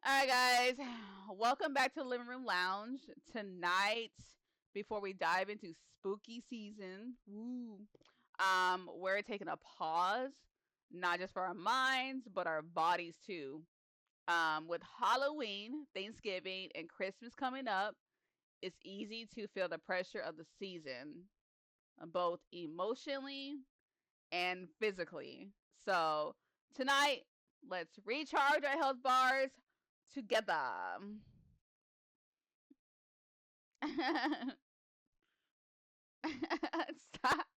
All right, guys. Welcome back to the Living Room Lounge. Tonight, before we dive into spooky season, we're taking a pause, not just for our minds, but our bodies too. With Halloween, Thanksgiving, and Christmas coming up, it's easy to feel the pressure of the season, both emotionally and physically. So, tonight, let's recharge our health bars together. Stop.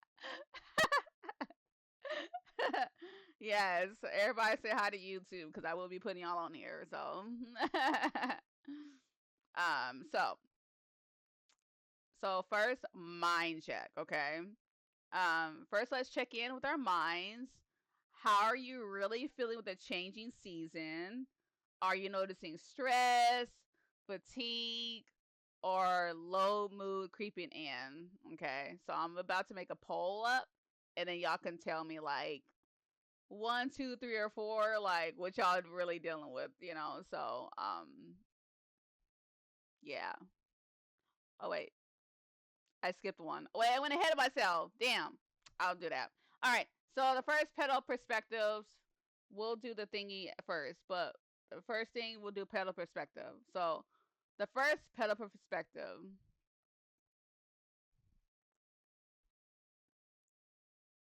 Yes, everybody say hi to YouTube because I will be putting y'all on here. So, um, so first, mind check. Okay. First, let's check in with our minds. How are you really feeling with the changing season? Are you noticing stress, fatigue, or low mood creeping in? Okay, so I'm about to make a poll up, and then y'all can tell me like one, two, three, or four, like what y'all really dealing with, you know? So, yeah. Oh wait, I skipped one. Wait, I went ahead of myself. Damn, I'll do that. All right. So the first petal perspectives, we'll do the thingy first, but the first thing we'll do petal perspective. So the first petal perspective.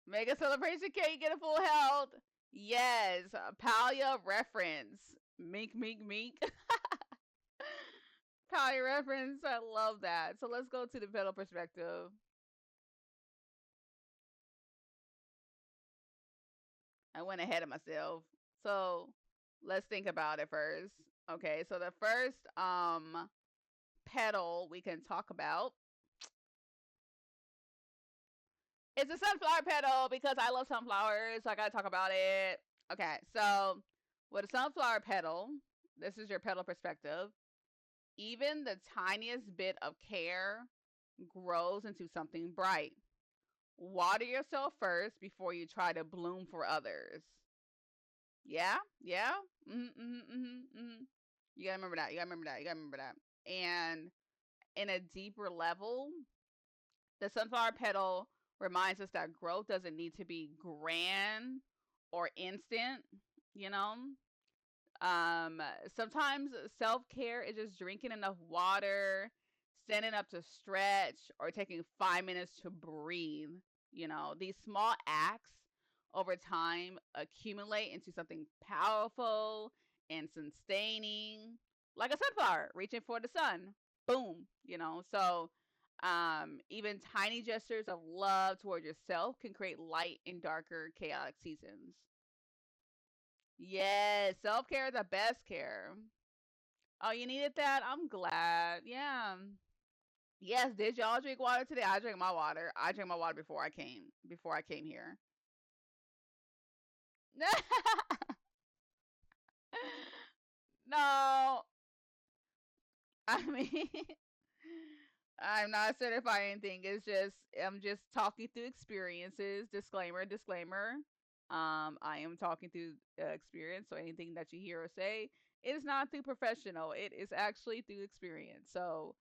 Mega celebration cake, get a full health. Yes, Palia reference. Mink, mink, mink. Palia reference. I love that. So let's go to the petal perspective. I went ahead of myself. So let's think about it first. Okay, so the first petal we can talk about is a sunflower petal because I love sunflowers, so I gotta talk about it. Okay, so with a sunflower petal, this is your petal perspective. Even the tiniest bit of care grows into something bright. Water yourself first before you try to bloom for others. Yeah, yeah. You gotta remember that. You gotta remember that. You gotta remember that. And in a deeper level, the sunflower petal reminds us that growth doesn't need to be grand or instant. You know, um, sometimes self care is just drinking enough water, standing up to stretch, or taking 5 minutes to breathe. You know, these small acts over time accumulate into something powerful and sustaining, like a sunflower reaching for the sun. Boom, you know. So, even tiny gestures of love toward yourself can create light in darker, chaotic seasons. Yes, self care is the best care. Oh, you needed that? I'm glad. Yeah. Yes, did y'all drink water today? I drank my water. I drank my water before I came here. No, I mean, I'm not certifying anything. It's just I'm just talking through experiences. Disclaimer, disclaimer. I am talking through experience, so anything that you hear or say, it is not through professional. It is actually through experience. So,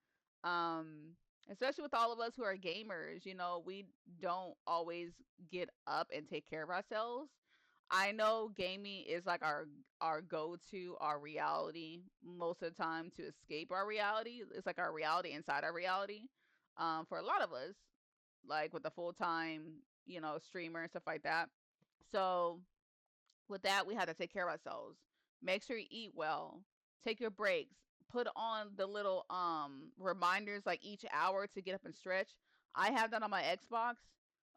especially with all of us who are gamers, you know, we don't always get up and take care of ourselves. I know gaming is like our go-to, our reality most of the time to escape our reality. It's like our reality inside our reality. For a lot of us, like with the full-time, you know, streamer and stuff like that. So with that, we have to take care of ourselves. Make sure you eat well. Take your breaks. Put on the little reminders like each hour to get up and stretch. I have that on my Xbox.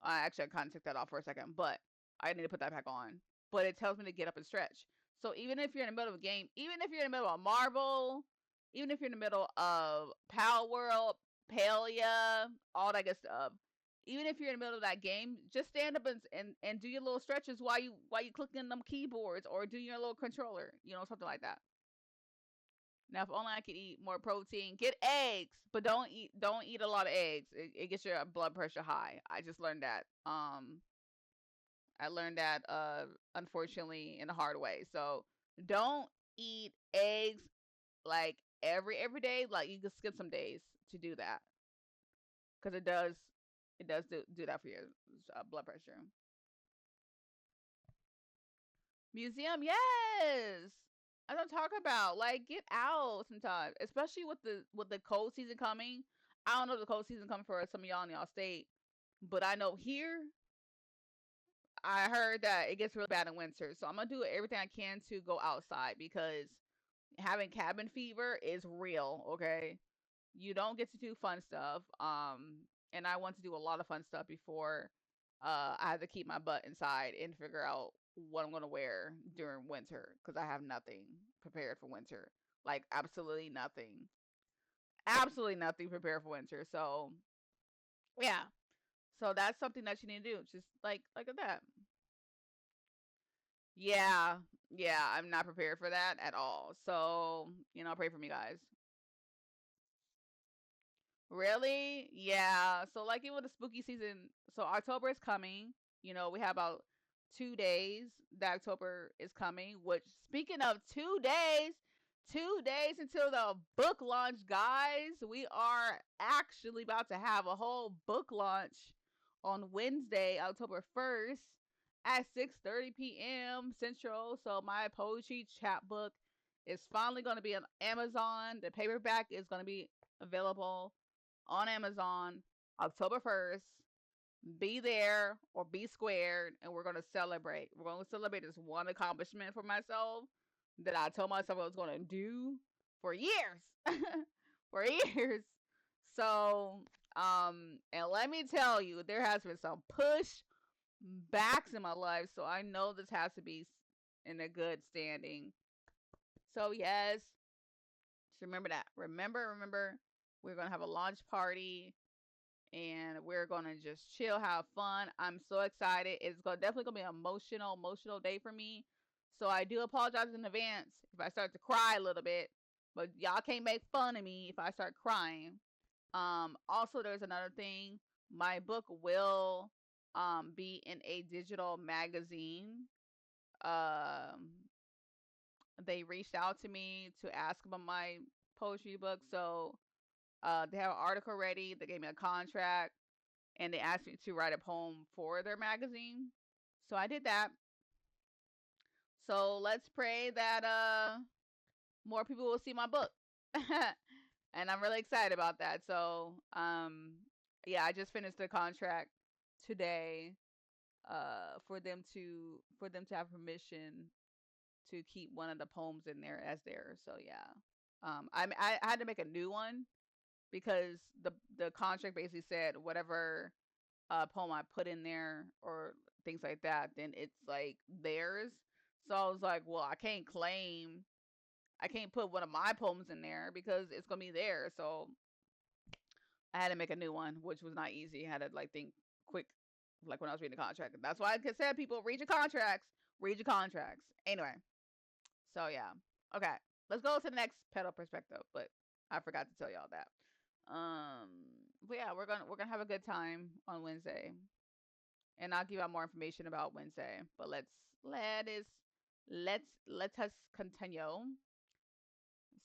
Actually, I kind of took that off for a second, but I need to put that back on. But it tells me to get up and stretch. So even if you're in the middle of a game, even if you're in the middle of Marvel, even if you're in the middle of Pal World, Palia, all that good stuff, even if you're in the middle of that game, just stand up and do your little stretches while you clicking them keyboards or do your little controller, you know, something like that. Now, if only I could eat more protein, get eggs, but don't eat a lot of eggs. It gets your blood pressure high. I just learned that. I learned that unfortunately in a hard way. So don't eat eggs like every day. Like you can skip some days to do that because it does do that for your blood pressure. Museum, yes. I don't talk about like get out sometimes, especially with the cold season coming. I don't know if the cold season coming for some of y'all in y'all state, but I know here I heard that it gets really bad in winter. So I'm gonna do everything I can to go outside because having cabin fever is real. Okay, you don't get to do fun stuff. And I want to do a lot of fun stuff before I have to keep my butt inside and figure out what I'm gonna wear during winter because I have nothing prepared for winter. Like absolutely nothing prepared for winter. So yeah, so that's something that you need to do. Just like that. Yeah, yeah, I'm not prepared for that at all. So pray for me, guys. Really? Yeah. So like even with the spooky season, so October is coming. We have about 2 days that October is coming. Which speaking of 2 days, 2 days until the book launch, guys. We are actually about to have a whole book launch on Wednesday, October 1st at 6:30 p.m. Central. So my poetry chapbook is finally going to be on Amazon. The paperback is going to be available on Amazon October 1st. Be there or be squared, and we're going to celebrate. We're going to celebrate this one accomplishment for myself that I told myself I was going to do for years. For years. So, and let me tell you, there has been some push backs in my life, so I know this has to be in a good standing. So, yes, just remember that. Remember, we're going to have a launch party and we're gonna just chill, have fun. I'm so excited. It's definitely gonna be an emotional day for me. So I do apologize in advance if I start to cry a little bit, but y'all can't make fun of me if I start crying. Also, there's another thing. My book will be in a digital magazine. Um, they reached out to me to ask about my poetry book, so they have an article ready. They gave me a contract and they asked me to write a poem for their magazine. So I did that. So let's pray that more people will see my book. And I'm really excited about that. So yeah, I just finished the contract today for them to have permission to keep one of the poems in there as theirs. So yeah. I had to make a new one because the contract basically said whatever poem I put in there or things like that, then it's like theirs. So I was like, well, I can't put one of my poems in there because it's gonna be there. So I had to make a new one, which was not easy. I had to like think quick, like when I was reading the contract. That's why I said, people read your contracts, read your contracts. Anyway, so yeah, okay, let's go to the next petal perspective. But I forgot to tell y'all that. Um, but yeah, we're gonna have a good time on Wednesday and I'll give out more information about Wednesday. But let us continue.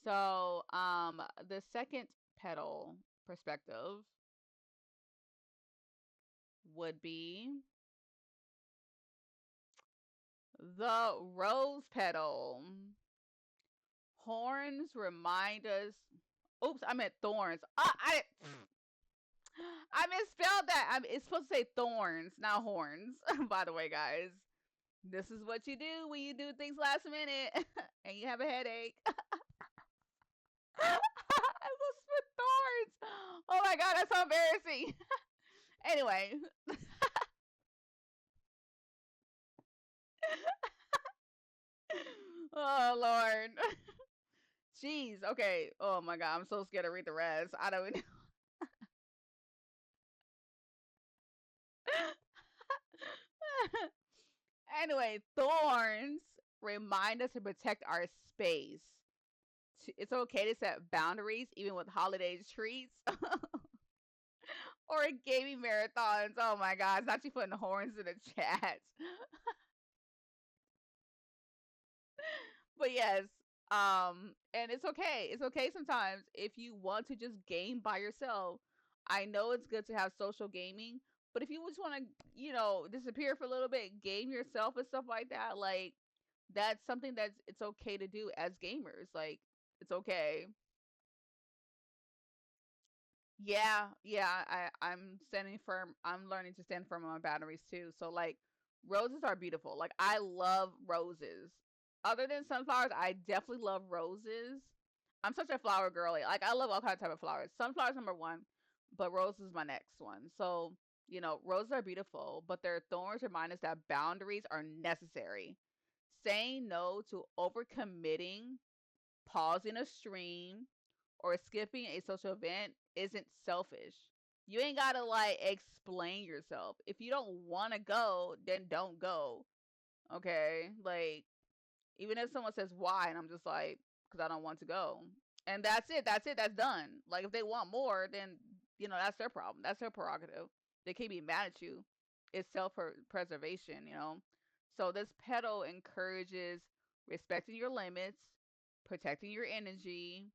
So, the second petal perspective would be the rose petal. Horns remind us. Oops, I meant thorns. I misspelled that. It's supposed to say thorns, not horns. By the way, guys, this is what you do when you do things last minute and you have a headache. I was with thorns. Oh my god, that's so embarrassing. Anyway, oh Lord. Jeez. Okay. Oh my god, I'm so scared to read the rest. I don't even. Anyway, thorns remind us to protect our space. It's okay to set boundaries, even with holiday treats or gaming marathons. Oh my god, it's actually putting horns in the chat. But yes, And it's okay. It's okay sometimes if you want to just game by yourself. I know it's good to have social gaming, but if you just want to, disappear for a little bit, game yourself and stuff like that, like that's something that's it's okay to do as gamers. Like it's okay. Yeah, yeah, I'm standing firm. I'm learning to stand firm on my boundaries too. So like roses are beautiful. Like I love roses. Other than sunflowers, I definitely love roses. I'm such a flower girly. Like I love all kinds of type of flowers. Sunflowers number one, but roses is my next one. So, roses are beautiful, but their thorns remind us that boundaries are necessary. Saying no to overcommitting, pausing a stream, or skipping a social event isn't selfish. You ain't gotta like explain yourself. If you don't wanna go, then don't go. Okay? Like, even if someone says why, and I'm just like, because I don't want to go. And that's it. That's it. That's done. Like, if they want more, then, that's their problem. That's their prerogative. They can't be mad at you. It's self preservation. So, this petal encourages respecting your limits, protecting your energy,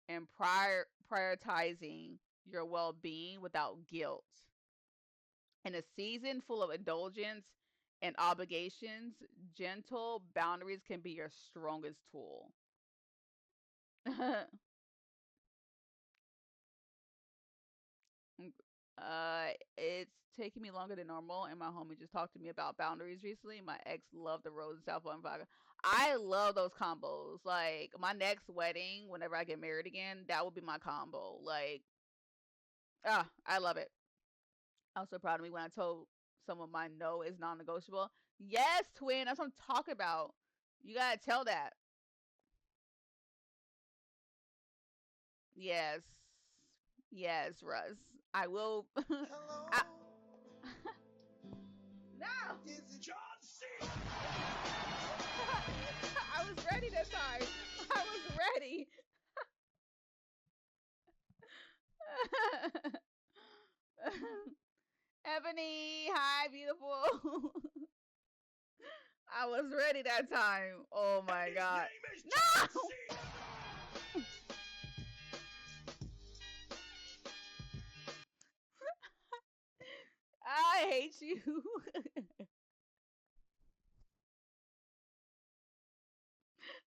and prioritizing your well being without guilt. In a season full of indulgence and obligations, gentle boundaries can be your strongest tool. It's taking me longer than normal, and my homie just talked to me about boundaries recently. My ex loved the Rose and South Bond vodka. I love those combos. Like my next wedding, whenever I get married again, that will be my combo. Like, I love it. I was so proud of me when I told someone my no is non-negotiable. Yes, twin, that's what I'm talking about. You gotta tell that. Yes, yes, Russ. I will. I, no, I was ready this time. I was ready. Ebony, hi, beautiful. I was ready that time. Oh my god. No! I hate you.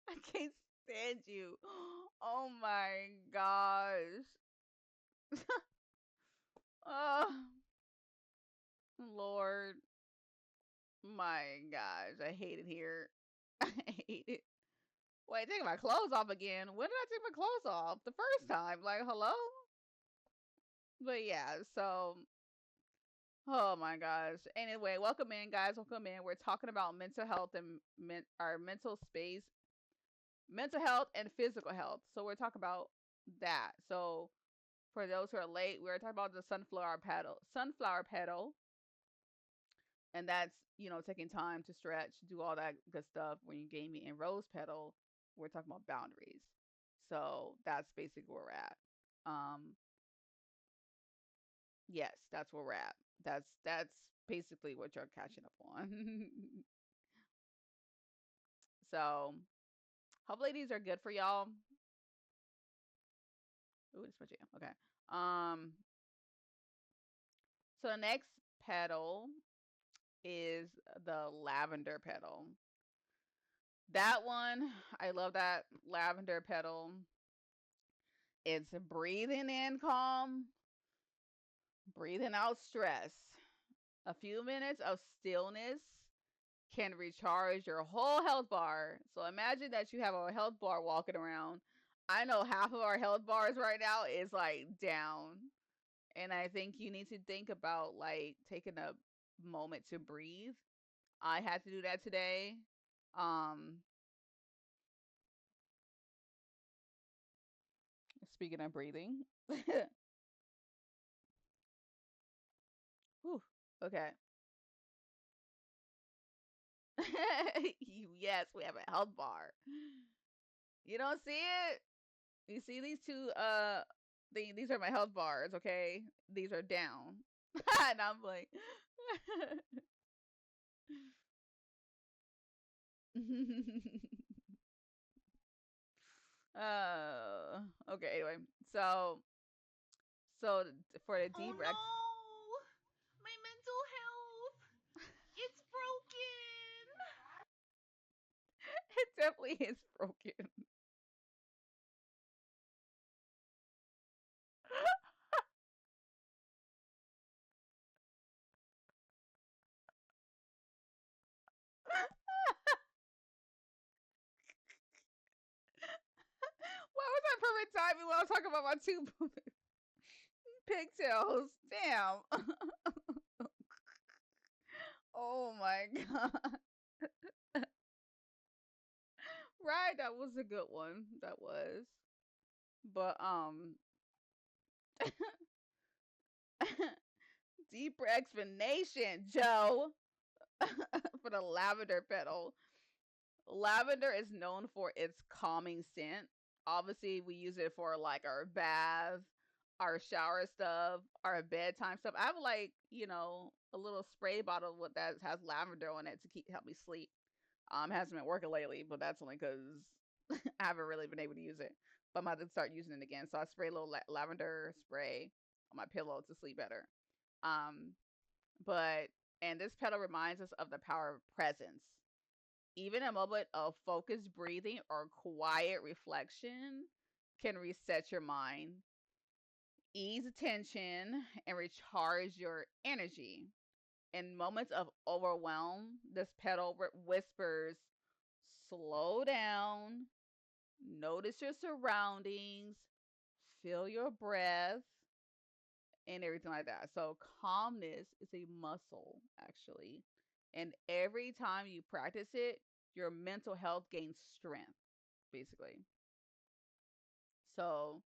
I can't stand you. Oh my gosh. Oh, Lord. My gosh. I hate it here. I hate it. Wait, taking my clothes off again. When did I take my clothes off? The first time. Like, hello? But yeah, so, oh my gosh. Anyway, welcome in, guys. Welcome in. We're talking about mental health and our mental space, mental health and physical health. So we're talking about that. So for those who are late, we're talking about the sunflower petal, and that's taking time to stretch, do all that good stuff when you're gaming. And rose petal, we're talking about boundaries. So that's basically where we're at. Yes, that's where we're at. That's basically what you're catching up on. So hopefully these are good for y'all. Ooh, it's my jam. Okay. Um. So the next petal is the lavender petal. That one, I love that lavender petal. It's breathing in calm, breathing out stress. A few minutes of stillness can recharge your whole health bar. So imagine that you have a health bar walking around. I know half of our health bars right now is like down. And I think you need to think about like taking a moment to breathe. I had to do that today. Um Speaking of breathing. Whew, okay. Yes, we have a health bar. You don't see it? You see these two these are my health bars, okay? These are down. And I'm like Okay. Anyway, so so for the Oh deep X, no! My mental health! It's broken! it definitely is broken. Why was that perfect timing when I was talking about my two pigtails? Damn. Oh my god. Right, that was a good one. That was. But deeper explanation, Joe, for the lavender petal. Lavender is known for its calming scent. Obviously, we use it for like our bath, our shower stuff, our bedtime stuff. I have like, a little spray bottle with that has lavender on it to keep help me sleep. Hasn't been working lately, but that's only because I haven't really been able to use it. But I'm about to start using it again. So I spray a little lavender spray on my pillow to sleep better. Um, but and this petal reminds us of the power of presence. Even a moment of focused breathing or quiet reflection can reset your mind, ease tension, and recharge your energy. In moments of overwhelm, this petal whispers, slow down, notice your surroundings, feel your breath, and everything like that. So, calmness is a muscle, actually. And every time you practice it, your mental health gains strength, basically. So,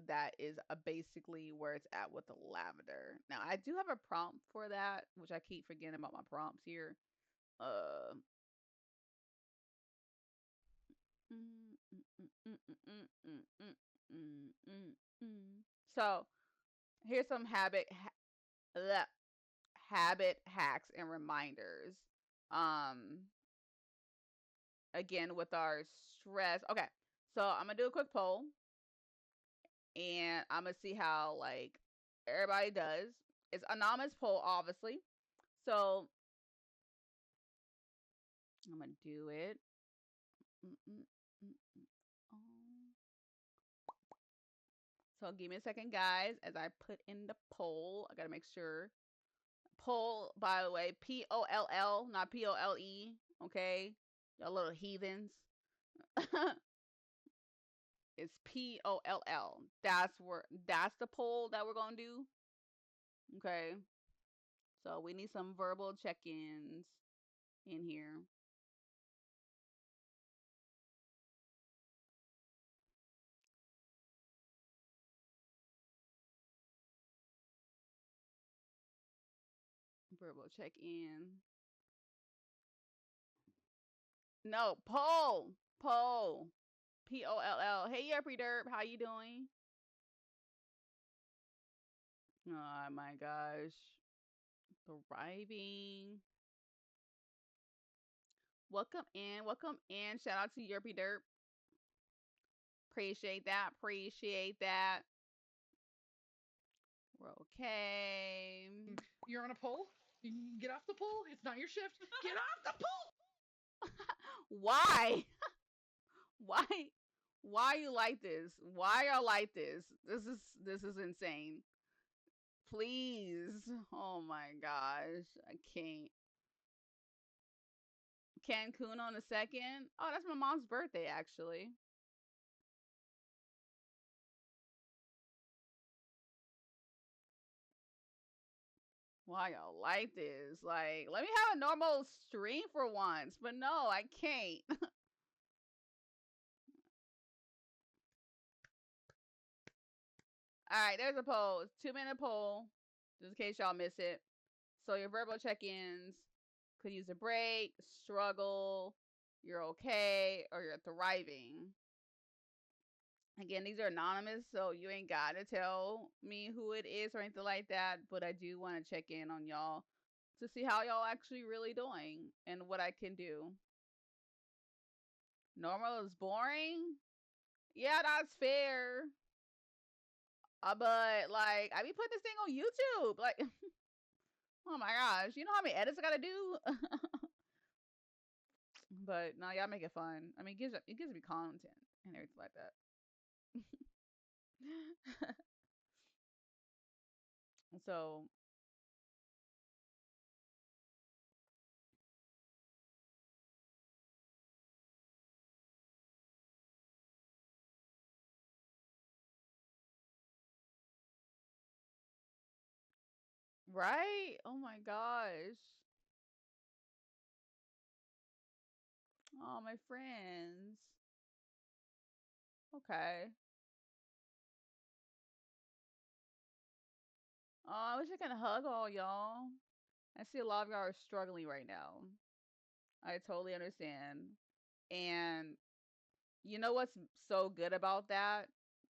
that is basically where it's at with the lavender. Now, I do have a prompt for that, which I keep forgetting about my prompts here. Uh, mm, mm, mm, mm, mm, mm, mm, mm, mm, mm. So, here's some habit hacks and reminders. Um, Again with our stress. Okay, so I'm gonna do a quick poll, and I'm gonna see how like everybody does. It's anonymous poll, obviously. So I'm gonna do it. Mm-mm-mm-mm. Oh. So give me a second, guys, as I put in the poll. I gotta make sure. Poll, by the way, POLL, not POLE. Okay, y'all little heathens. It's POLL. That's the poll that we're gonna do. Okay. So we need some verbal check-ins in here. Verbal check-in. No, poll. Poll. POLL. Hey, Yerpy Derp, how you doing? Oh my gosh. Thriving. Welcome in. Welcome in. Shout out to Yerpy Derp. Appreciate that. Appreciate that. We're okay. You're on a pole? You can get off the pole? It's not your shift. Get off the pole! Why? Why? Why you like this? Why y'all like this? This is insane. Please. Oh my gosh. I can't. Cancun on the second. Oh, that's my mom's birthday actually. Why y'all like this? Like, let me have a normal stream for once. But no, I can't. All right, there's a poll. 2 minute poll, just in case y'all miss it. So your verbal check-ins: could use a break, struggle, you're okay, or you're thriving. Again, these are anonymous, so you ain't gotta tell me who it is or anything like that. But I do want to check in on y'all to see how y'all actually really doing and what I can do. Normal is boring. Yeah, that's fair. But like, I be putting this thing on YouTube. Like, oh my gosh, you know how many edits I gotta do? But no, y'all make it fun. I mean, it gives me content and everything like that. So right? Oh my gosh. Oh my friends. Okay. Oh, I wish I could hug all y'all. I see a lot of y'all are struggling right now. I totally understand. And you know what's so good about that?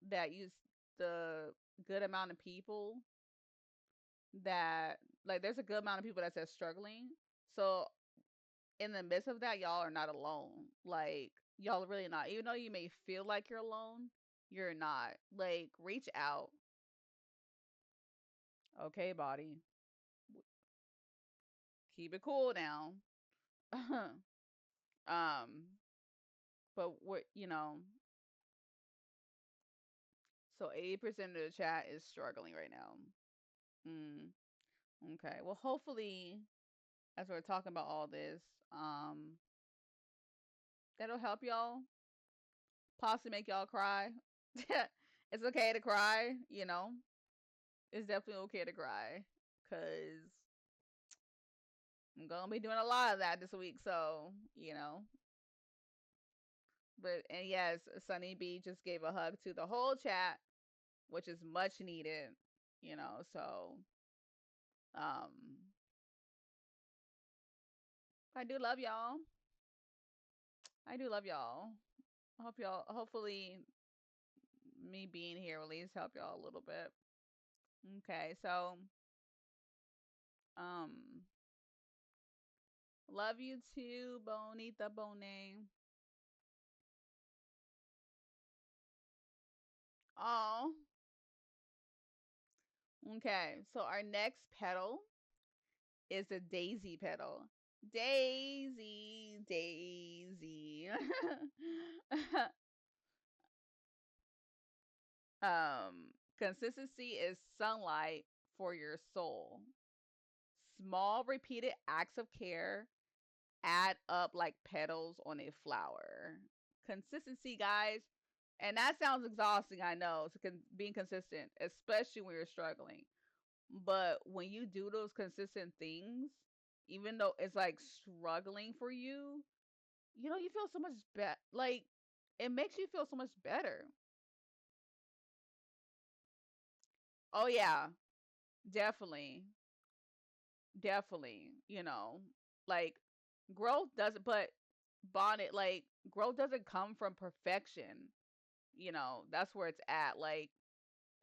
That you the good amount of people that like there's a good amount of people that says struggling. So in the midst of that, y'all are not alone. Like y'all are really not. Even though you may feel like you're alone, you're not. Like reach out. Okay, body. Keep it cool now. But what so 80% of the chat is struggling right now. Mm, okay. Well, hopefully, as we're talking about all this, um, that'll help y'all. Possibly make y'all cry. It's okay to cry. It's definitely okay to cry, cause I'm gonna be doing a lot of that this week. So. But and yes, Sunny B just gave a hug to the whole chat, which is much needed. So um, I do love y'all. I do love y'all. I hope y'all. Hopefully, me being here will at least help y'all a little bit. Okay, so um, love you too, Bonita Bonet. Oh, okay. So our next petal is a daisy petal. Daisy, daisy. Consistency is sunlight for your soul. Small repeated acts of care add up like petals on a flower. Consistency, guys. And that sounds exhausting, I know, to being consistent, especially when you're struggling. But when you do those consistent things, even though it's like struggling for you, you feel so much better. Like, it makes you feel so much better. Oh, yeah, definitely. Definitely. Like, growth doesn't, but bonnet, like, growth doesn't come from perfection. That's where it's at. Like,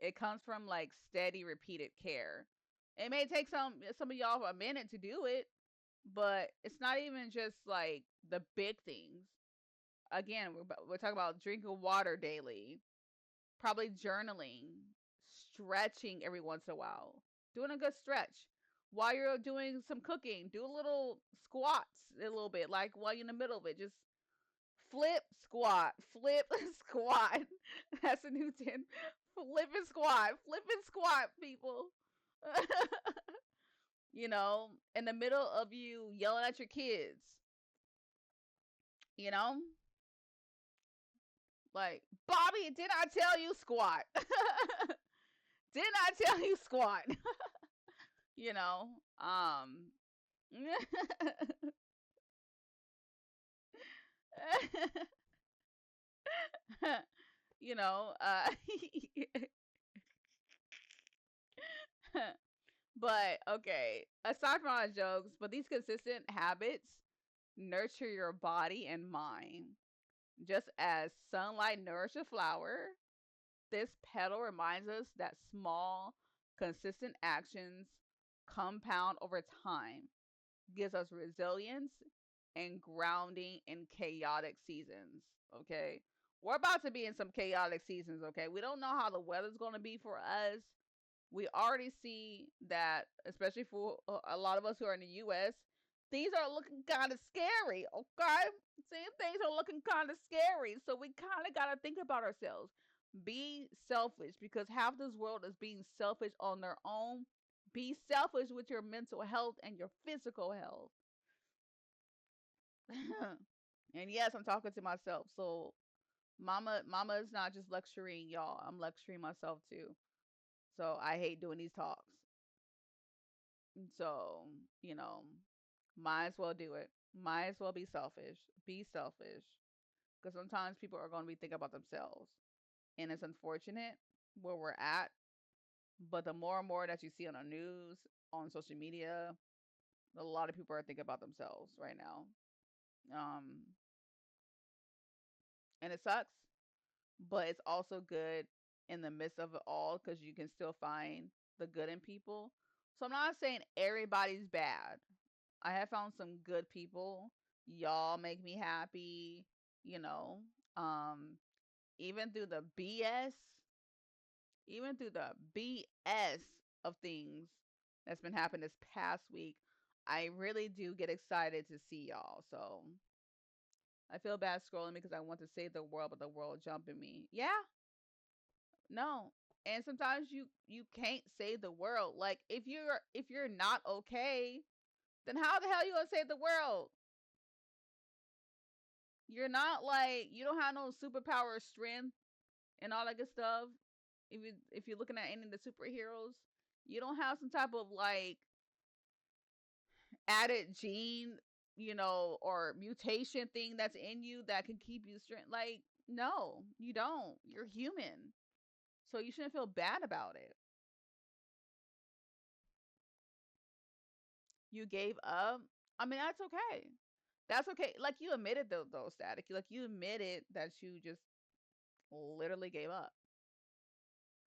it comes from like steady, repeated care. It may take some of y'all a minute to do it, but it's not even just like the big things. Again, we're talking about drinking water daily, probably journaling, stretching every once in a while, doing a good stretch. While you're doing some cooking, do a little squats a little bit, like while you're in the middle of it, just flip squat. That's a new 10. Flip and squat, people. In the middle of you yelling at your kids, you know, like, Bobby, did I tell you squat? Didn't I tell you squat? you know, um, you know, uh, but okay, aside from all the jokes, but these consistent habits nurture your body and mind. Just as sunlight nourishes a flower, this petal reminds us that small, consistent actions compound over time, gives us resilience and grounding in chaotic seasons. Okay. we're about to be in some chaotic seasons, okay? We don't know how the weather's going to be for us. We already see that, especially for a lot of us who are in the US, things are looking kind of scary, okay? See, things are looking kind of scary. So we kind of got to think about ourselves. Be selfish because half this world is being selfish on their own. Be selfish with your mental health and your physical health. And yes, I'm talking to myself. So mama is not just lecturing y'all. I'm lecturing myself too. So I hate doing these talks. So, you know, might as well do it. Might as well be selfish. Be selfish. Because sometimes people are going to be thinking about themselves. And it's unfortunate where we're at. But the more and more that you see on the news, on social media, a lot of people are thinking about themselves right now. Um, and it sucks, but it's also good in the midst of it all because you can still find the good in people. So I'm not saying everybody's bad. I have found some good people. Y'all make me happy, you know. Um, even through the BS, even through the BS of things that's been happening this past week, I really do get excited to see y'all. So I feel bad scrolling because I want to save the world, but the world jumping me. Yeah, no. And sometimes you can't save the world. Like if you're not okay, then how the hell you gonna save the world? You're not like you don't have no superpower strength and all that good stuff. If you're looking at any of the superheroes, you don't have some type of like added gene, or mutation thing that's in you that can keep you strength. Like, no, you don't. You're human. So you shouldn't feel bad about it. You gave up. I mean, that's okay. That's okay. Like you admitted though, Static. Like you admitted that you just literally gave up.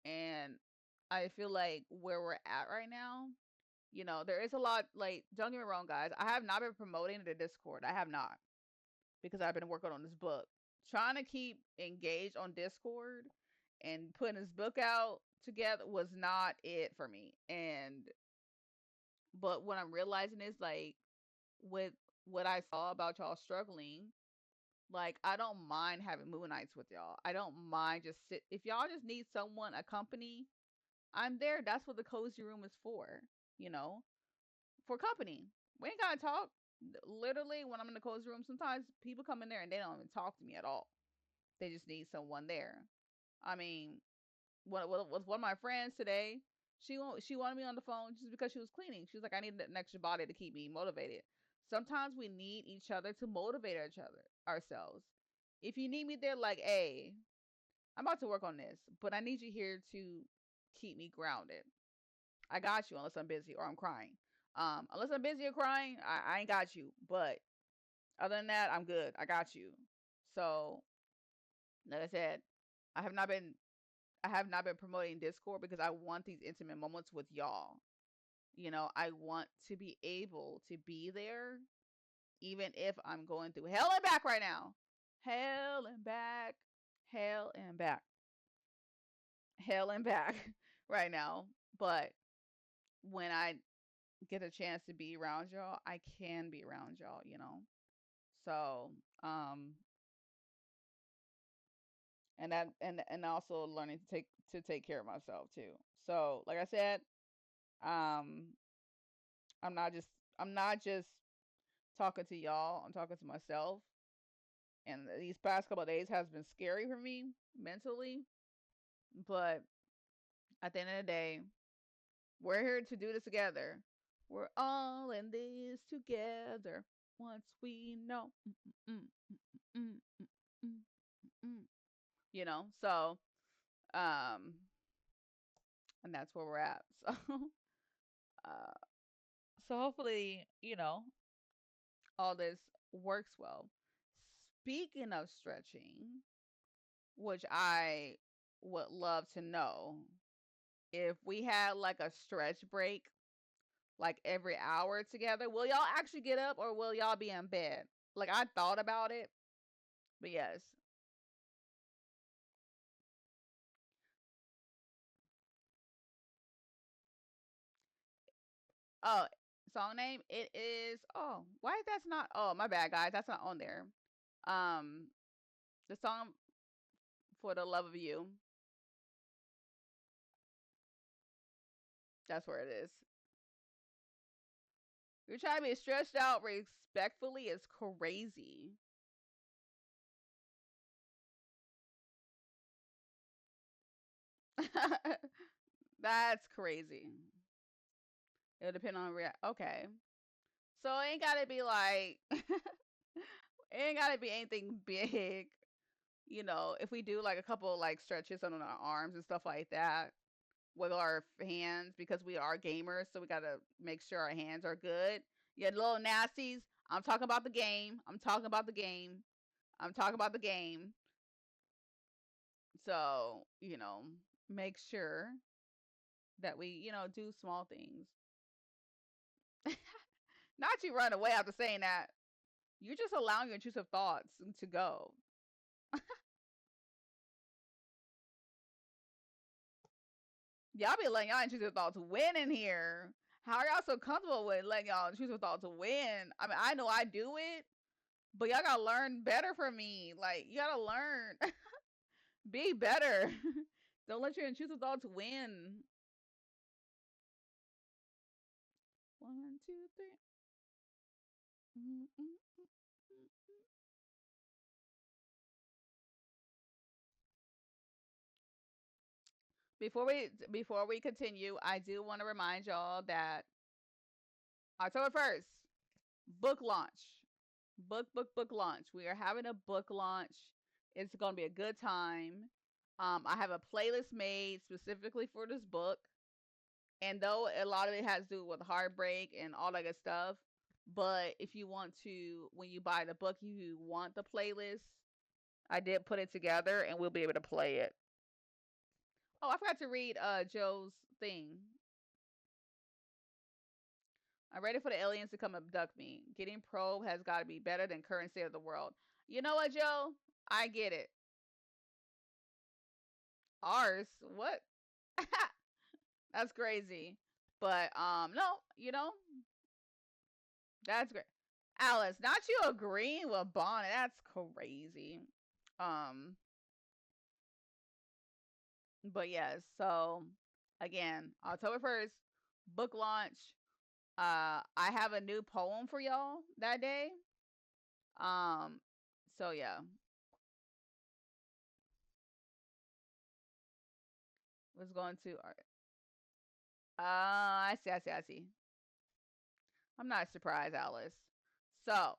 And I feel like where we're at right now, there is a lot. Like, don't get me wrong, guys. I have not been promoting the Discord. I have not because I've been working on this book. Trying to keep engaged on Discord and putting this book out together was not it for me. But what I'm realizing is like with what I saw about y'all struggling, like I don't mind having moon nights with y'all. I don't mind just sit if y'all just need someone, a company, I'm there. That's what the cozy room is for, you know, for company. We ain't gotta talk. Literally, when I'm in the cozy room, sometimes people come in there and they don't even talk to me at all. They just need someone there. I mean, what was one of my friends today? She wanted me on the phone just because she was cleaning. She was like, I need an extra body to keep me motivated. Sometimes we need each other to motivate each other ourselves. If you need me there, like, hey, I'm about to work on this, but I need you here to keep me grounded. I got you unless I'm busy or I'm crying. Unless I'm busy or crying, I ain't got you. But other than that, I'm good. I got you. So, like I said, I have not been I have not been promoting Discord because I want these intimate moments with y'all. I want to be able to be there even if I'm going through hell and back right now. Hell and back, hell and back, hell and back right now. But when I get a chance to be around y'all, I can be around y'all. So, um, and also learning to take care of myself too. So, like I said, um, I'm not just I'm not just talking to y'all. I'm talking to myself. And these past couple of days has been scary for me mentally, but at the end of the day, we're here to do this together. We're all in this together. Once we know, mm, mm, mm, mm, mm, mm, mm. So um, and that's where we're at. Uh, so hopefully, all this works well. Speaking of stretching, which I would love to know if we had like a stretch break like every hour together, will y'all actually get up or will y'all be in bed? Like I thought about it, but yes. Oh, song name. It is. Oh, why that's not? Oh, my bad, guys. That's not on there. Um, the song for the love of you. That's where it is. You're trying to be stretched out respectfully is crazy. That's crazy. It'll depend on Okay, so it ain't gotta be like it ain't gotta be anything big. You know, if we do like a couple like stretches on our arms and stuff like that with our hands because we are gamers, so we gotta make sure our hands are good. Yeah, little nasties. I'm talking about the game. I'm talking about the game. I'm talking about the game. So, make sure that we, do small things. Not you run away after saying that. You're just allowing your intrusive thoughts to go. Y'all be letting y'all intrusive thoughts win in here. How are y'all so comfortable with letting y'all intrusive thoughts win? I mean, I know I do it, but y'all gotta learn better from me. Like, you gotta learn. Be better. Don't let your intrusive thoughts win. One, two, three. Mm-mm. Before we continue, I do want to remind y'all that October 1st, book launch. Book launch. We are having a book launch. It's going to be a good time. I have a playlist made specifically for this book. And though a lot of it has to do with heartbreak and all that good stuff, but if you want to, when you buy the book, you want the playlist, I did put it together and we'll be able to play it. Oh, I forgot to read Joe's thing. I'm ready for the aliens to come abduct me. Getting probe has got to be better than current state of the world. You know what, Joe? I get it. Ours? What? That's crazy. But no, that's great. Alice, not you agreeing with Bonnet. That's crazy. Um, but yes, so again, October 1st, book launch. I have a new poem for y'all that day. Um, so yeah, was going to. I see, I see, I see. I'm not surprised, Alice. So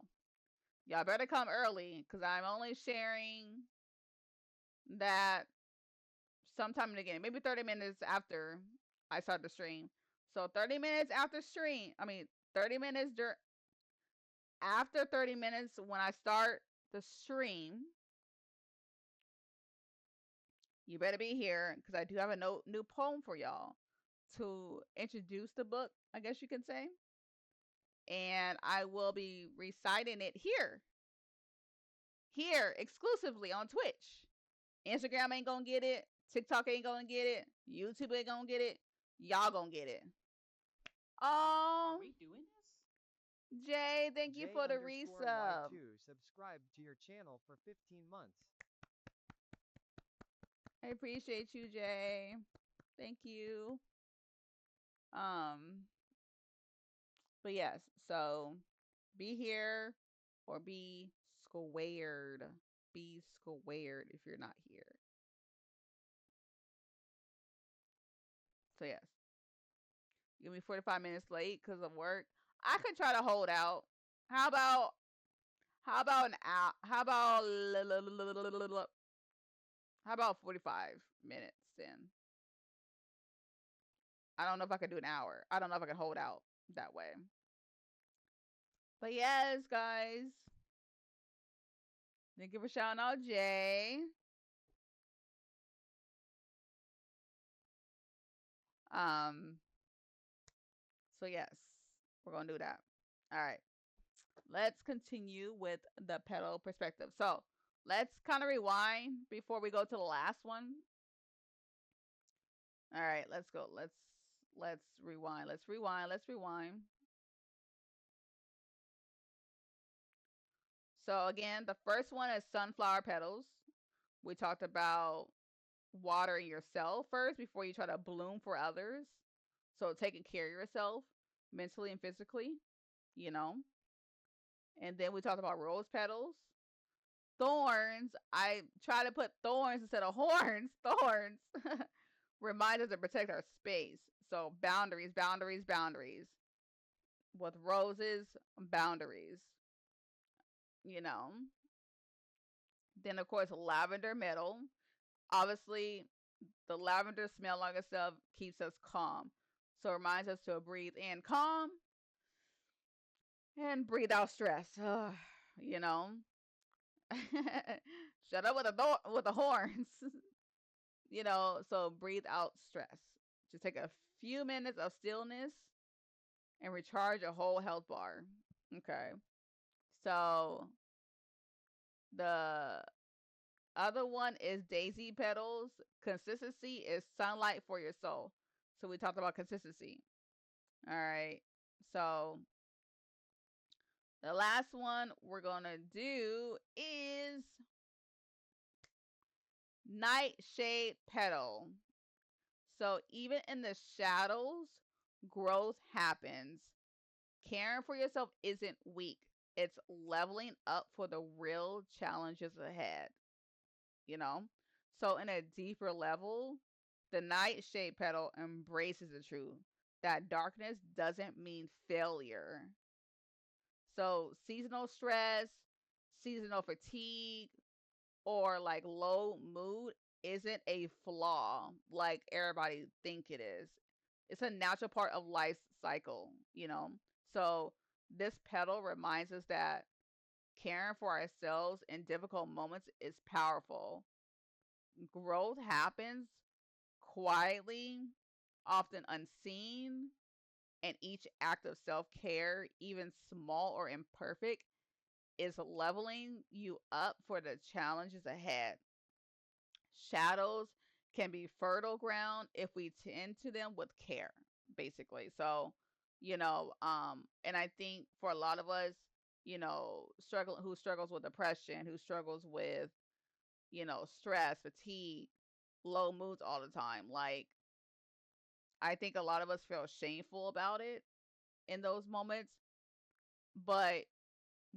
y'all better come early because I'm only sharing that sometime in the game, maybe 30 minutes after I start the stream. So 30 minutes after stream, I mean 30 minutes after 30 minutes when I start the stream, you better be here because I do have a new poem for y'all to introduce the book, I guess you can say. And I will be reciting it here exclusively on Twitch. Instagram ain't gonna get it. TikTok ain't gonna get it. YouTube ain't gonna get it. Y'all gonna get it. Are Oh, we doing this? Jay, thank you J for the underscore resub. Y2 subscribe to your channel for 15 months. I appreciate you, Jay. Thank you. Um, but yes, so be here or be squared. Be squared if you're not here. So yes, you'll be 45 minutes late because of work. I could try to hold out. How about an hour? How about 45 minutes then? I don't know if I could do an hour. I don't know if I can hold out that way. But yes, guys. Thank you for shouting out Jay. Um, so yes, we're gonna do that. All right. Let's continue with the petal perspective. So let's kind of rewind before we go to the last one. All right, let's go. Let's rewind. Let's rewind. Let's rewind. So again, the first one is sunflower petals. We talked about watering yourself first before you try to bloom for others. So taking care of yourself mentally and physically, you know. And then we talked about rose petals. Thorns, I try to put thorns instead of horns. Thorns remind us to protect our space. So boundaries, boundaries, boundaries. With roses, boundaries, you know. Then of course lavender metal. Obviously, the lavender smell like itself keeps us calm. So it reminds us to breathe in calm and breathe out stress. You know. Shut up with the horns. You know, so breathe out stress. Just take a few minutes of stillness and recharge a whole health bar. Okay. So the other one is daisy petals. Consistency is sunlight for your soul. So we talked about consistency. All right. So the last one we're going to do is nightshade petal. So even in the shadows, growth happens. Caring for yourself isn't weak. It's leveling up for the real challenges ahead, you know? So in a deeper level, the nightshade petal embraces the truth that darkness doesn't mean failure. So seasonal stress, seasonal fatigue, or like low mood isn't a flaw like everybody think it is. It's a natural part of life's cycle, you know. So this petal reminds us that caring for ourselves in difficult moments is powerful. Growth happens quietly, often unseen, and each act of self-care, even small or imperfect, is leveling you up for the challenges ahead. Shadows can be fertile ground if we tend to them with care, basically. So, and I think for a lot of us, who struggles with depression, who struggles with, stress, fatigue, low moods all the time, like I think a lot of us feel shameful about it in those moments. But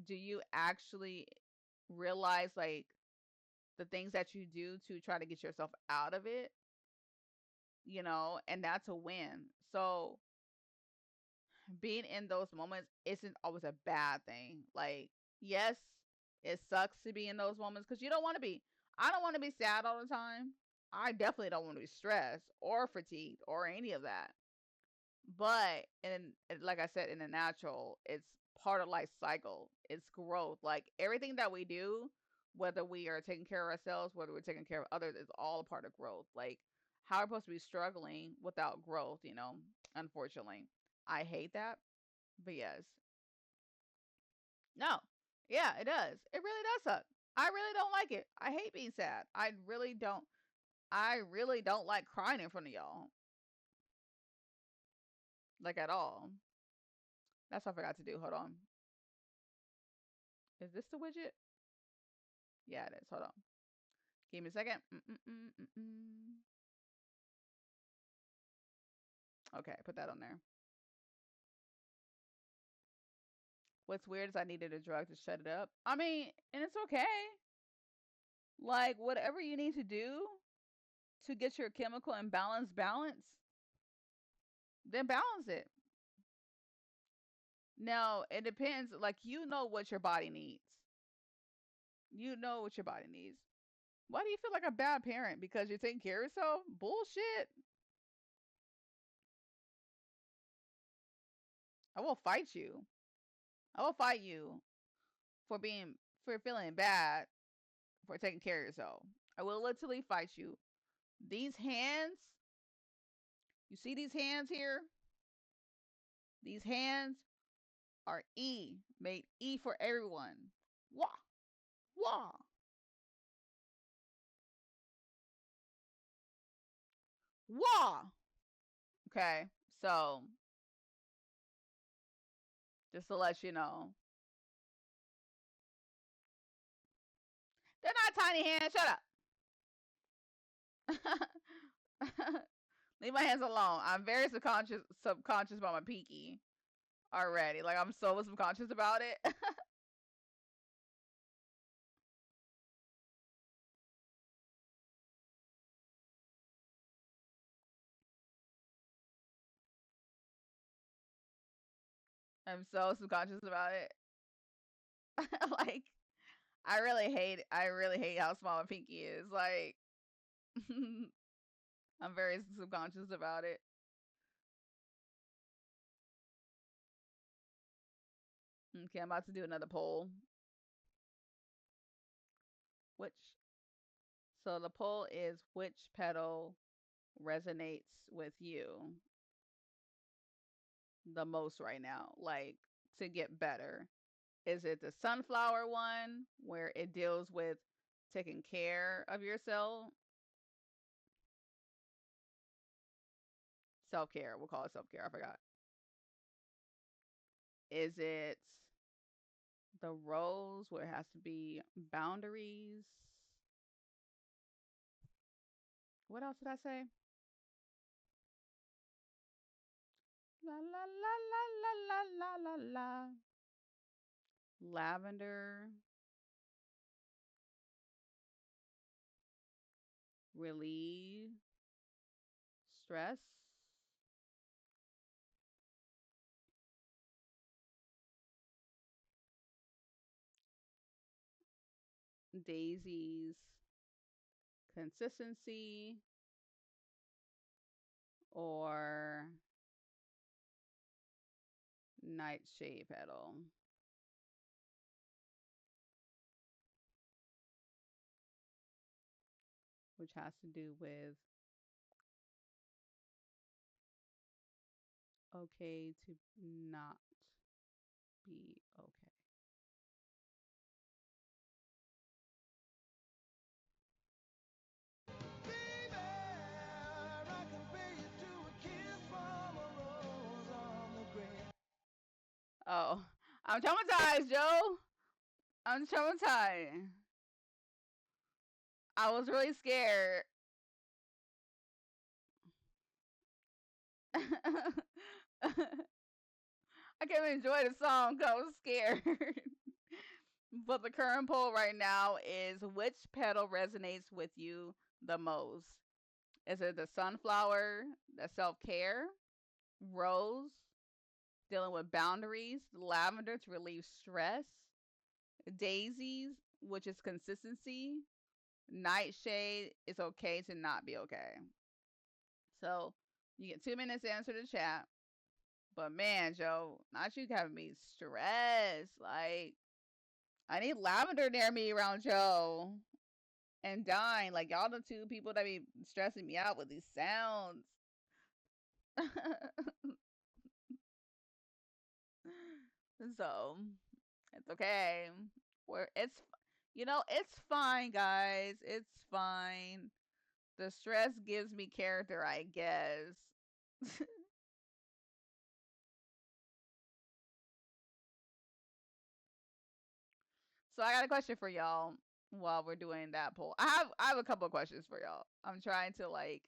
do you actually realize like the things that you do to try to get yourself out of it, and that's a win. So being in those moments isn't always a bad thing. Like, yes, it sucks to be in those moments because you don't want to be. I don't want to be sad all the time. I definitely don't want to be stressed or fatigued or any of that. But like I said, in the natural, it's part of life cycle. It's growth. Like everything that we do, whether we are taking care of ourselves, whether we're taking care of others, is all a part of growth. Like how are we supposed to be struggling without growth, unfortunately. I hate that. But yes. No. Yeah, it does. It really does suck. I really don't like it. I hate being sad. I really don't. I really don't like crying in front of y'all. Like at all. That's what I forgot to do. Hold on. Is this the widget? Yeah, it is. Hold on. Give me a second. Okay, put that on there. What's weird is I needed a drug to shut it up. I mean, and it's okay. Like, whatever you need to do to get your chemical imbalance balanced, then balance it. Now, it depends. Like, you know what your body needs. You know what your body needs. Why do you feel like a bad parent? Because you're taking care of yourself? Bullshit. I will fight you. I will fight you for for feeling bad for taking care of yourself. I will literally fight you. These hands, you see these hands here? These hands are E, made E for everyone. Wah, wah, wah. Okay, So, just to let you know, they're not tiny hands. Shut up. Leave my hands alone. I'm very subconscious about my pinky already. Like I'm so subconscious about it. I'm so subconscious about it. Like I really hate how small my pinky is. Like I'm very subconscious about it. Okay, I'm about to do another poll. Which so the poll is which petal resonates with you the most right now? Like to get better. Is it the sunflower one where it deals with taking care of yourself? Self care. We'll call it self care. I forgot. Is it the rose where it has to be boundaries? What else did I say? La la la la la la la la la. Lavender, relieve, stress, daisies, consistency, or nightshade petal, which has to do with okay to not be okay. Oh, I'm traumatized, Joe. I'm traumatized. I was really scared. I can't even enjoy the song because I was scared. But the current poll right now is which petal resonates with you the most? Is it the sunflower, the self care, rose, dealing with boundaries, lavender to relieve stress, daisies, which is consistency, nightshade is okay to not be okay. So you get 2 minutes to answer the chat. But man, Joe, not you having me stressed. Like I need lavender near me around Joe and dying. Like y'all the two people that be stressing me out with these sounds. So it's okay. Where it's fine, guys. It's fine. The stress gives me character, I guess. So I got a question for y'all while we're doing that poll. I have a couple of questions for y'all. I'm trying to like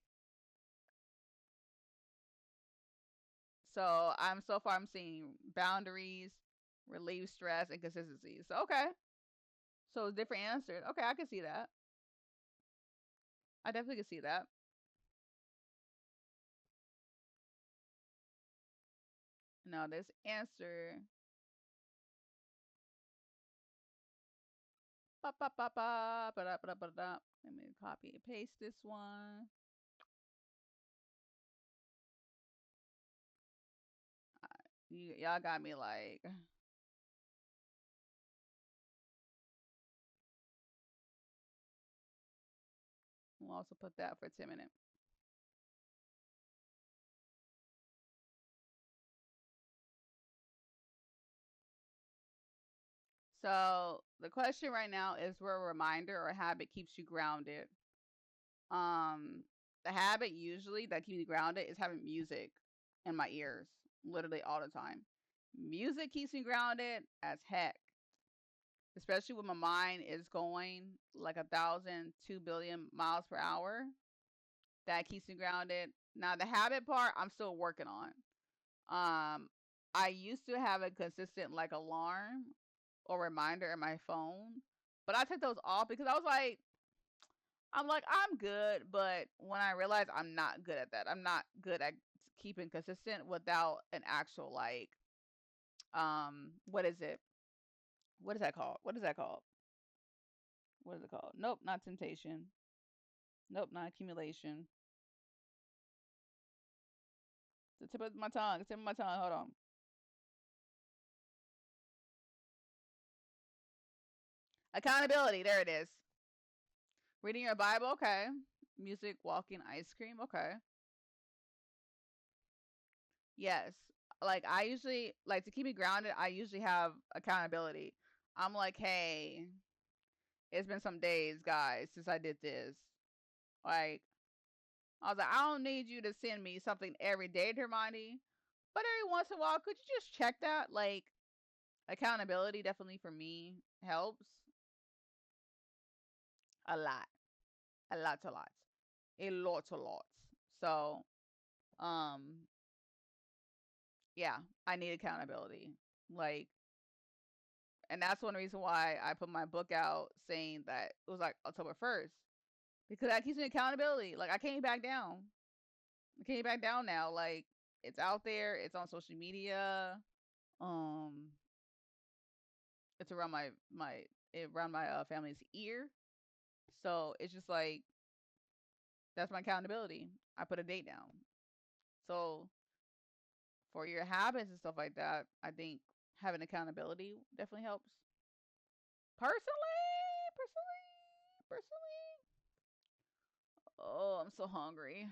so I'm seeing boundaries, relieve stress, and consistency. So okay. So different answers. Okay, I can see that. I definitely can see that. Now this answer. Ba, ba, ba, ba, ba, da, ba, da, ba, da. Let me copy and paste this one. Y'all got me like. We'll also put that for 10 minutes. So the question right now is where a reminder or a habit keeps you grounded. Um, the habit usually that keeps you grounded is having music in my ears, literally all the time. Music keeps me grounded as heck, especially when my mind is going like 1,002 billion miles per hour. That keeps me grounded. Now the habit part, I'm still working on. I used to have a consistent like alarm or reminder in my phone, but I took those off because I was like, I'm good, but when I realized I'm not good at that, I'm not good at keeping consistent without an actual like, what is it? What is that called? What is that called? What is it called? Nope, not temptation. Nope, not accumulation. The tip of my tongue. The tip of my tongue. Hold on. Accountability. There it is. Reading your Bible. Okay. Music, walking, ice cream. Okay. Yes. Like I usually like to keep me grounded. I usually have accountability. I'm like, hey, it's been some days, guys, since I did this. Like, I was like, I don't need you to send me something every day to remind me, but every once in a while, could you just check that? Like, accountability definitely for me helps a lot, a lot, a lot, a lot, a lot. So, um, yeah, I need accountability. Like, and that's one reason why I put my book out saying that it was like October 1st because that keeps me accountability. Like, I can't back down. I can't back down now. Like, it's out there. It's on social media. Um, it's around my family's ear. So it's just like that's my accountability. I put a date down. So for your habits and stuff like that, I think having accountability definitely helps. Personally. Oh, I'm so hungry.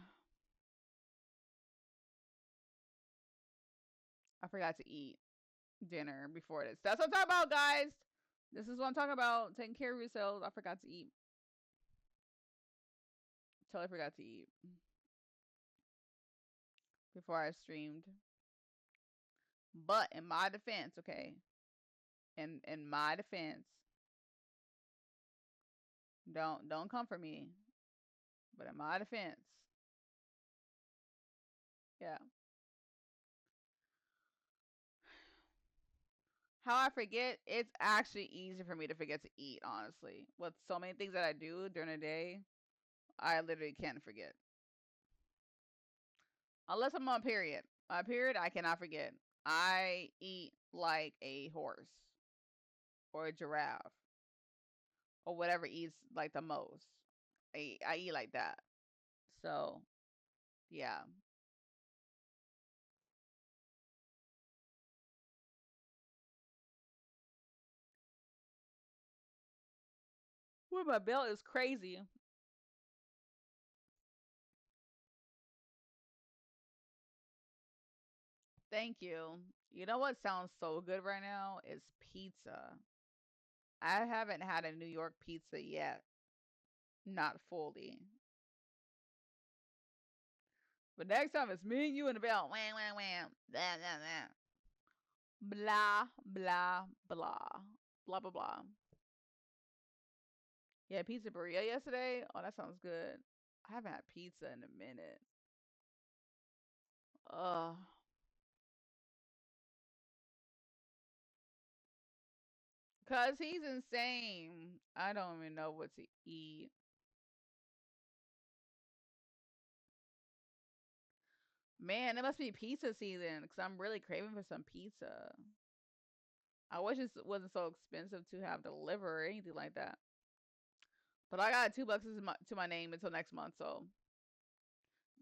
I forgot to eat dinner before this. That's what I'm talking about, guys. This is what I'm talking about. Taking care of yourselves. I forgot to eat. Totally forgot to eat before I streamed. But in my defense, okay, in my defense, don't come for me. But in my defense, yeah, how I forget, it's actually easy for me to forget to eat. Honestly, with so many things that I do during the day, I literally can't forget unless I'm on period. My period, I cannot forget. I eat like a horse or a giraffe or whatever eats like the most. I eat like that. So yeah. Well, my belt is crazy. Thank you. You know what sounds so good right now is pizza. I haven't had a New York pizza yet. Not fully. But next time it's me and you in the belt. Wham, wham, wham. Blah, blah, blah. Blah, blah, blah. Blah, blah, blah. Yeah, pizza burrito yesterday. Oh, that sounds good. I haven't had pizza in a minute. Ugh. Cause he's insane. I don't even know what to eat. Man, it must be pizza season because I'm really craving for some pizza. I wish it wasn't so expensive to have delivered or anything like that. But I got $2 to my name until next month, so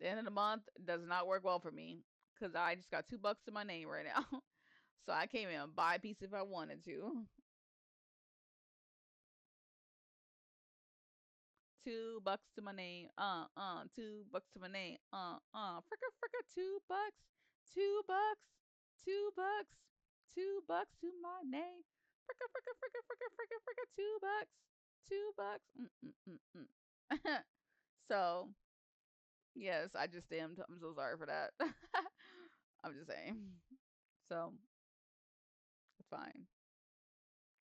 the end of the month does not work well for me because I just got $2 to my name right now, so I can't even buy a pizza if I wanted to. $2 to my name, $2 to my name, fricka, $2, $2, $2, $2 to my name, fricka, $2, $2. So yes, I just damned. I'm so sorry for that. I'm just saying. So it's fine.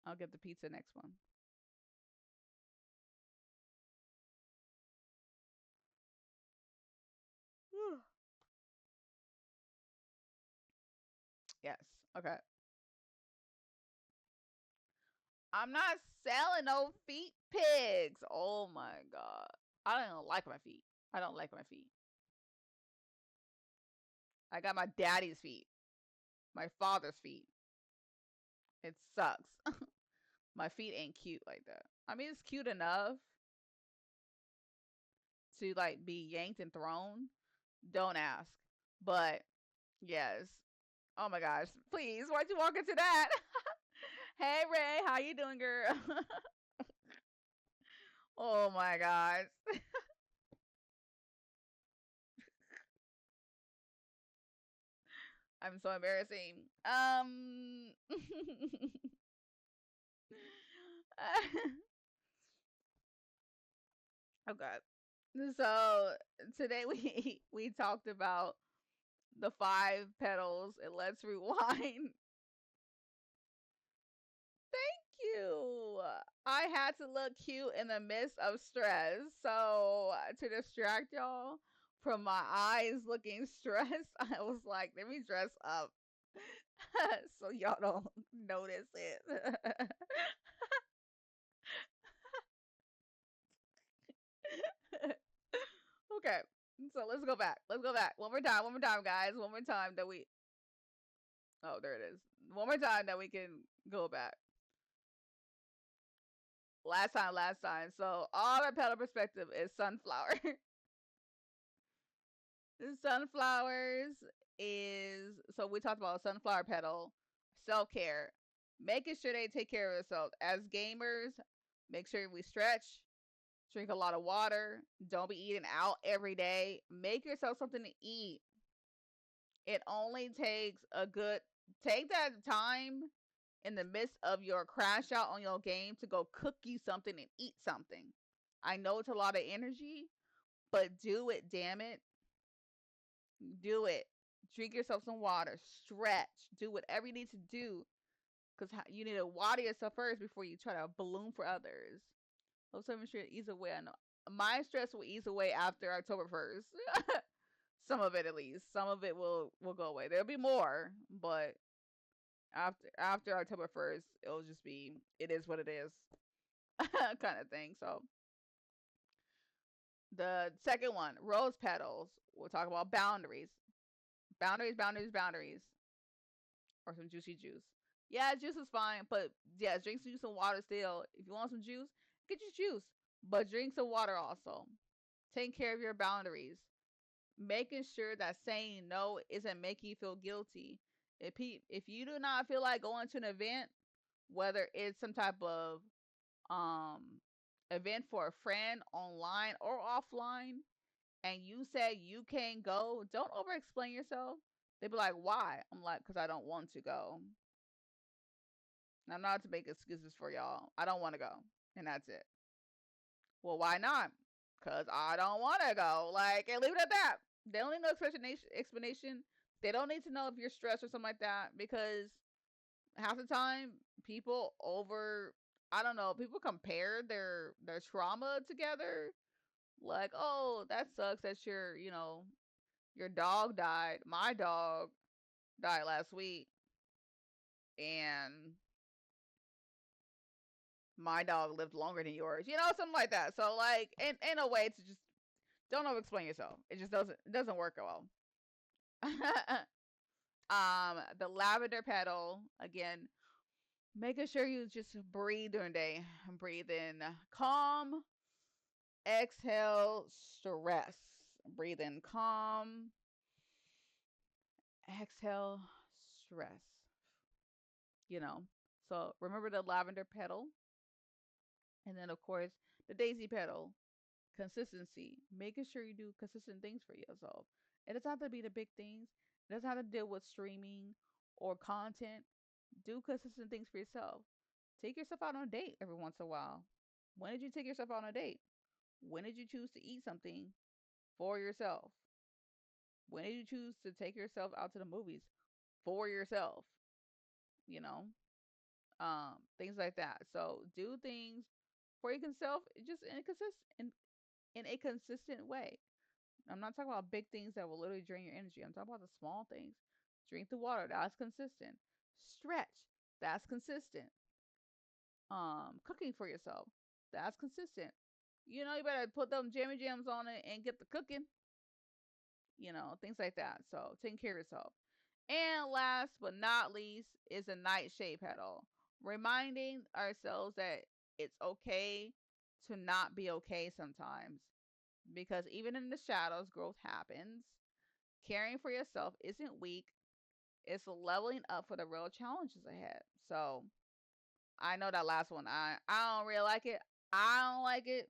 I'll get the pizza next one. Yes. Okay. I'm not selling no feet pigs. Oh my god. I don't like my feet. I don't like my feet. I got my daddy's feet. My father's feet. It sucks. My feet ain't cute like that. I mean, it's cute enough to like be yanked and thrown. Don't ask. But yes. Oh my gosh. Please, why'd you walk into that? Hey Ray, how you doing, girl? Oh my gosh. I'm so embarrassing. Okay. So today we talked about the 5 petals and let's rewind. Thank you. I had to look cute in the midst of stress. So to distract y'all from my eyes looking stressed, I was like, let me dress up so y'all don't notice it. Okay. So let's go back. Let's go back. One more time. One more time, guys. One more time that we. Oh, there it is. One more time that we can go back. Last time, last time. So all our petal perspective is sunflower. Sunflowers is so we talked about sunflower petal, self care, making sure they take care of themselves. As gamers, make sure we stretch, drink a lot of water, don't be eating out every day. Make yourself something to eat. It only takes a good take that time in the midst of your crash out on your game to go cook you something and eat something. I know it's a lot of energy, but do it, damn it. Do it. Drink yourself some water, stretch, do whatever you need to do because you need to water yourself first before you try to balloon for others. Hope so sure it ease away. I know my stress will ease away after October 1st. Some of it at least. Some of it will go away. There'll be more, but after October 1st, it'll just be it is what it is kind of thing. So the second one, rose petals. We'll talk about boundaries. Boundaries, boundaries, boundaries. Or some juicy juice. Yeah, juice is fine, but yeah, drink some water still. If you want some juice, get your juice. But drink some water also. Take care of your boundaries. Making sure that saying no isn't making you feel guilty. If you do not feel like going to an event, whether it's some type of um event for a friend online or offline, and you say you can't go, don't over explain yourself. They be like, why? I'm like, because I don't want to go. Now, not to make excuses for y'all. I don't want to go. And that's it. Well, why not? Because I don't want to go. Like, and leave it at that. They don't need no explanation. They don't need to know if you're stressed or something like that. Because half the time, people over, I don't know, people compare their trauma together. Like, oh, that sucks that your dog died. My dog died last week. And my dog lived longer than yours, something like that. So like, in a way, to just don't over explain yourself. It just doesn't work well. The lavender petal again. Making sure you just breathe during the day. Breathe in calm, exhale stress. Breathe in calm, exhale stress. You know. So remember the lavender petal, and then of course the daisy petal. Consistency, making sure you do consistent things for yourself. It doesn't have to be the big things. It doesn't have to deal with streaming or content. Do consistent things for yourself. Take yourself out on a date every once in a while. When did you take yourself out on a date? When did you choose to eat something for yourself? When did you choose to take yourself out to the movies for yourself? You know, things like that. So do things for yourself, just in a consistent way. I'm not talking about big things that will literally drain your energy. I'm talking about the small things. Drink the water. That's consistent. Stretch. That's consistent. Cooking for yourself. That's consistent. You know, you better put them jammy jams on it and get the cooking. You know, things like that. So taking care of yourself. And last but not least is a nightshade petal. Reminding ourselves that it's okay to not be okay sometimes. Because even in the shadows, growth happens. Caring for yourself isn't weak, it's leveling up for the real challenges ahead. So I know that last one. I don't really like it. I don't like it.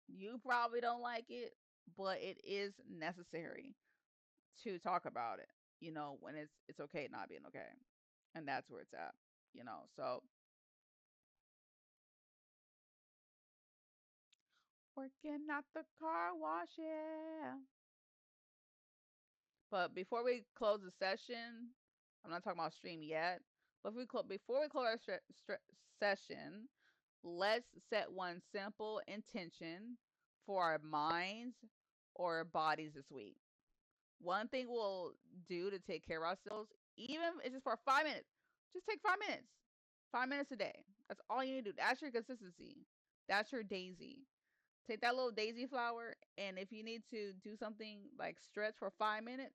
You probably don't like it, but it is necessary to talk about it. You know, when it's okay not being okay, and that's where it's at. You know, so working at the car wash, yeah. But before we close the session, I'm not talking about stream yet. But before we close our session, let's set one simple intention for our minds or bodies this week. One thing we'll do to take care of ourselves, even if it's just for 5 minutes, just take 5 minutes. 5 minutes a day. That's all you need to do. That's your consistency. That's your daisy. Take that little daisy flower, and if you need to do something like stretch for 5 minutes,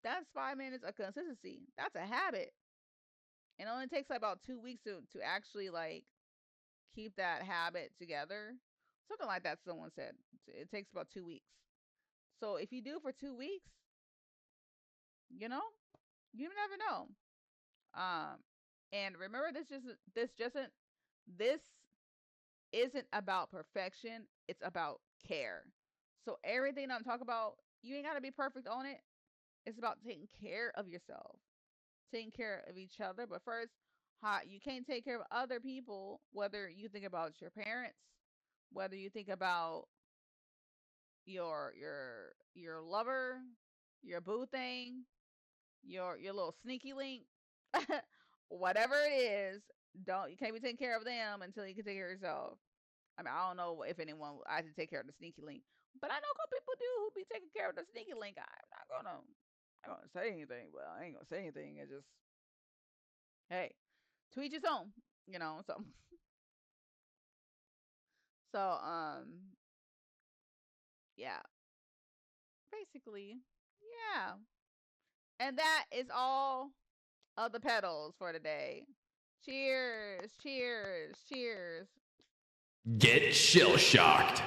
that's 5 minutes of consistency. That's a habit. It only takes like about 2 weeks to actually like keep that habit together. Something like that someone said. It takes about 2 weeks. So if you do it for 2 weeks, you know, you never know. Um and remember this isn't about perfection, it's about care. So everything I'm talking about, you ain't gotta be perfect on it. It's about taking care of yourself, taking care of each other. But first, you can't take care of other people, whether you think about your parents, whether you think about your lover, your boo thing, your little sneaky link, whatever it is. Don't You can't be taking care of them until you can take care of yourself. I mean, I don't know if anyone I have to take care of the sneaky link, but I know a couple people do who be taking care of the sneaky link. I'm not gonna say anything. Well, I ain't gonna say anything. It's just, hey, to each his own, you know. So yeah, basically, yeah. And that is all of the petals for today. Cheers, cheers, cheers. Get shell shocked.